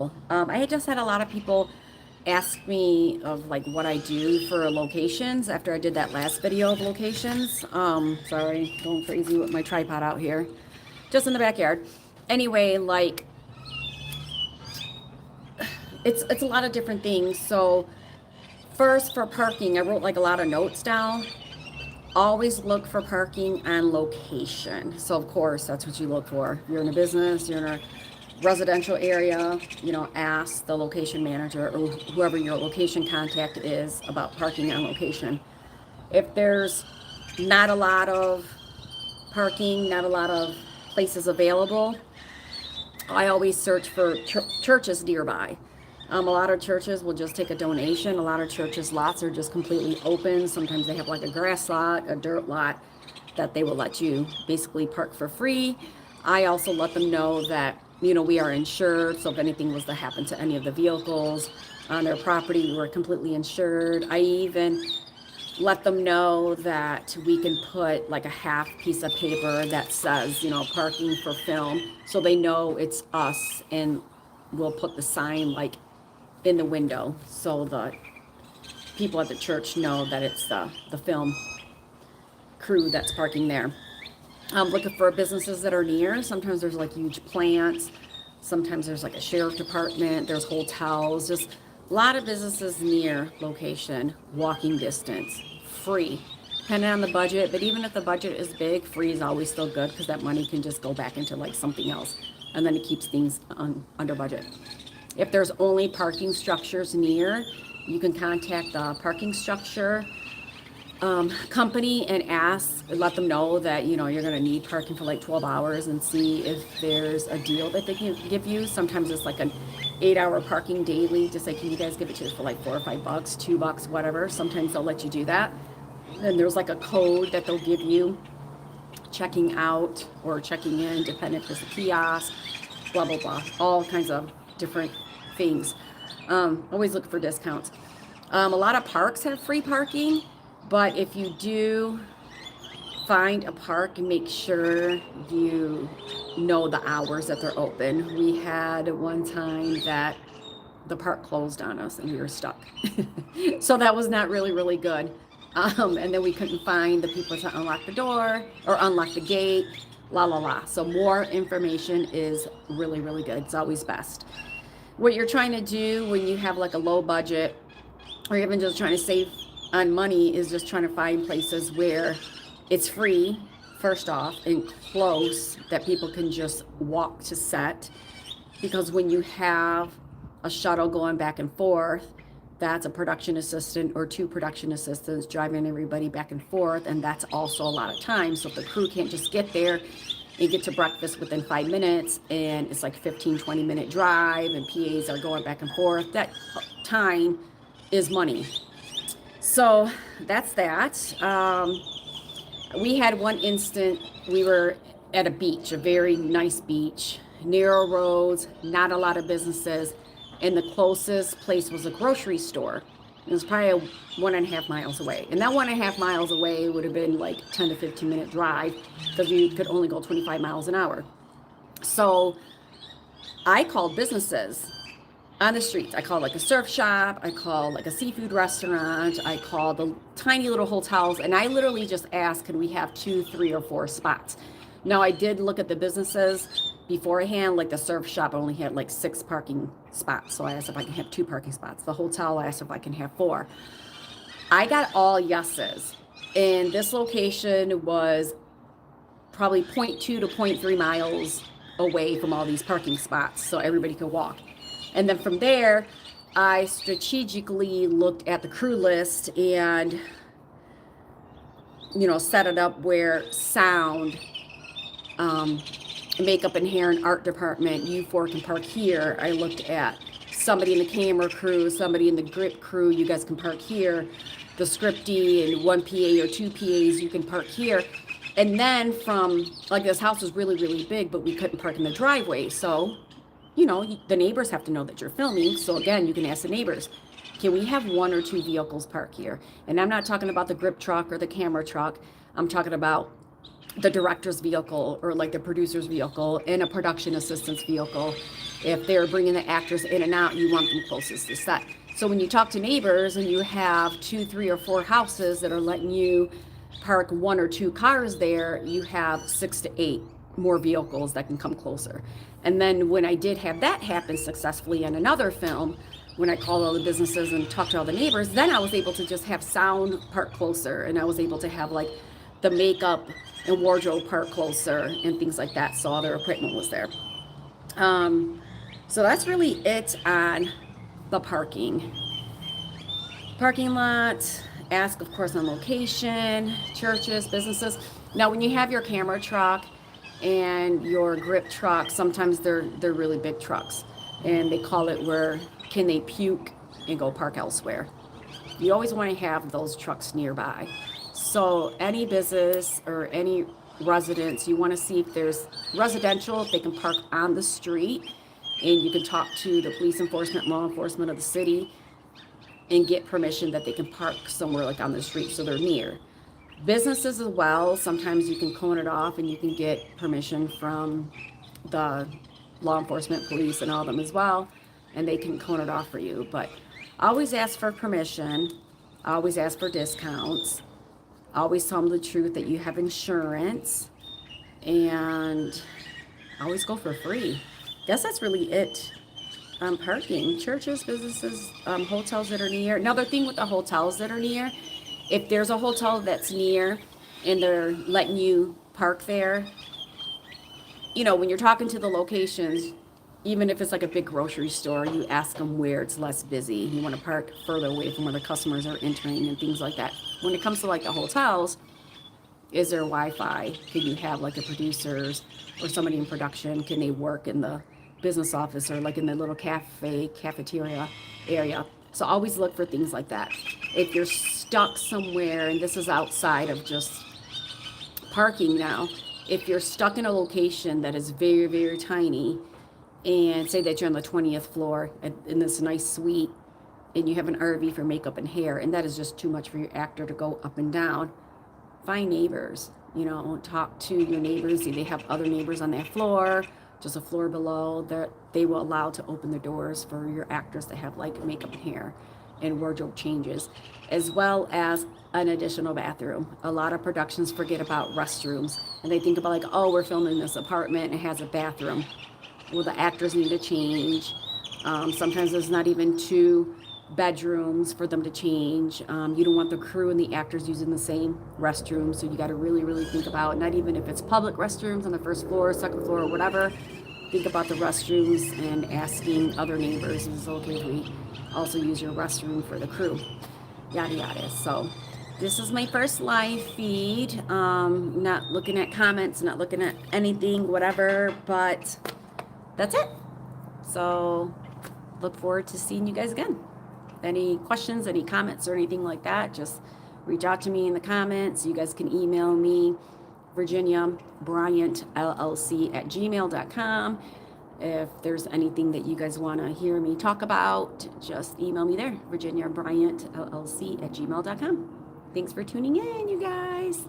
I just had a lot of people ask me of like what I do for locations after I did that last video of locations. Sorry, going crazy with my tripod out here, just in the backyard. Anyway, like it's a lot of different things. So first for parking, I wrote like a lot of notes down. Always look for parking on location. So of course, that's what you look for. You're in a business, you're in a residential area, ask the location manager or whoever your location contact is about parking on location. If there's not a lot of parking, not a lot of places available, I always search for churches nearby. A lot of churches will just take a donation. A lot of churches' lots are just completely open. Sometimes they have like a grass lot, a dirt lot that they will let you basically park for free. I also let them know that, we are insured. So if anything was to happen to any of the vehicles on their property, we're completely insured. I even let them know that we can put like a half piece of paper that says, parking for film. So they know it's us, and we'll put the sign like in the window so the people at the church know that it's the film crew that's parking there. Looking for businesses that are near. Sometimes there's like huge plants. Sometimes there's like a sheriff department. There's hotels. Just a lot of businesses near location, walking distance, free. Depending on the budget, but even if the budget is big, free is always still good because that money can just go back into like something else, and then it keeps things under budget. If there's only parking structures near, you can contact the parking structure company and let them know that you're going to need parking for like 12 hours and see if there's a deal that they can give you. Sometimes it's like an 8-hour parking daily. Just like, can you guys give it to us for like $4 or $5, $2, whatever. Sometimes they'll let you do that. Then there's like a code that they'll give you checking out or checking in, depending if it's a kiosk, blah, blah, blah, all kinds of different things. Always look for discounts. A lot of parks have free parking, but if you do find a park, make sure you know the hours that they're open. We had one time that the park closed on us and we were stuck. So that was not really, really good. And then we couldn't find the people to unlock the door or unlock the gate, la, la, la. So more information is really, really good. It's always best. What you're trying to do when you have like a low budget or even just trying to save on money is just trying to find places where it's free, first off, and close that people can just walk to set. Because when you have a shuttle going back and forth, that's a production assistant or 2 production assistants driving everybody back and forth, and that's also a lot of time. So if the crew can't just get there and get to breakfast within 5 minutes, and it's like 15-20 minute drive and PAs are going back and forth, that time is money. So that's that. We had one instant, we were at a beach, a very nice beach, narrow roads, not a lot of businesses, and the closest place was a grocery store. It was probably 1.5 miles away. And that 1.5 miles away would have been like 10 to 15 minute drive because you could only go 25 miles an hour. So I called businesses on the streets. I called like a surf shop. I called like a seafood restaurant. I called the tiny little hotels. And I literally just asked, can we have 2, 3, or 4 spots? Now I did look at the businesses beforehand. Like the surf shop only had like 6 parking spots. So I asked if I can have 2 parking spots. The hotel, I asked if I can have 4. I got all yeses. And this location was probably 0.2 to 0.3 miles away from all these parking spots. So everybody could walk. And then from there, I strategically looked at the crew list and, set it up where sound, makeup and hair and art department, you 4 can park here. I looked at somebody in the camera crew, somebody in the grip crew, you guys can park here. The scripty and 1 PA or 2 PAs, you can park here. And then from, like, this house was really, really big, but we couldn't park in the driveway. So, the neighbors have to know that you're filming. So again, you can ask the neighbors, can we have 1 or 2 vehicles park here? And I'm not talking about the grip truck or the camera truck. I'm talking about the director's vehicle or like the producer's vehicle and a production assistant's vehicle. If they're bringing the actors in and out, you want them closest to set. So when you talk to neighbors and you have 2, 3, or 4 houses that are letting you park 1 or 2 cars there, you have 6 to 8 more vehicles that can come closer. And then when I did have that happen successfully in another film, when I called all the businesses and talked to all the neighbors, then I was able to just have sound park closer, and I was able to have like the makeup and wardrobe park closer and things like that, so all their equipment was there. So that's really it on the parking lot. Ask, of course, on location, churches, businesses. Now when you have your camera truck and your grip truck, sometimes they're really big trucks, and they call it where can they puke and go park elsewhere. You always want to have those trucks nearby. So any business or any residents, you want to see if there's residential, if they can park on the street, and you can talk to the police enforcement, law enforcement of the city, and get permission that they can park somewhere like on the street so they're near. Businesses as well, sometimes you can cone it off and you can get permission from the law enforcement, police, and all of them as well, and they can cone it off for you. But always ask for permission, always ask for discounts, always tell them the truth that you have insurance, and always go for free. Guess that's really it. Parking, churches, businesses, hotels that are near. Another thing with the hotels that are near, if there's a hotel that's near and they're letting you park there, you know, when you're talking to the locations, even if it's like a big grocery store, you ask them where it's less busy. You want to park further away from where the customers are entering and things like that. When it comes to like the hotels, is there Wi-Fi? Can you have like a producers or somebody in production? Can they work in the business office or like in the little cafeteria area? So always look for things like that. If you're stuck somewhere, and this is outside of just parking now, if you're stuck in a location that is very, very tiny, and say that you're on the 20th floor in this nice suite, and you have an RV for makeup and hair, and that is just too much for your actor to go up and down, find neighbors, you know, talk to your neighbors. See, they have other neighbors on that floor, just a floor below, that they will allow to open the doors for your actors to have like makeup and hair and wardrobe changes, as well as an additional bathroom. A lot of productions forget about restrooms, and they think about like, oh, we're filming this apartment and it has a bathroom. Well, the actors need to change. Sometimes there's not even 2 bedrooms for them to change. You don't want the crew and the actors using the same restroom, so you got to really, really think about, not even if it's public restrooms on the first floor, second floor, or whatever, think about the restrooms and asking other neighbors, is it okay if we also use your restroom for the crew? Yada, yada. So this is my first live feed. Not looking at comments, not looking at anything, whatever, but that's it. So look forward to seeing you guys again. Any questions, any comments, or anything like that, just reach out to me in the comments. You guys can email me, Virginia Bryant LLC at gmail.com. If there's anything that you guys want to hear me talk about, just email me there, Virginia Bryant LLC at gmail.com. Thanks for tuning in, you guys.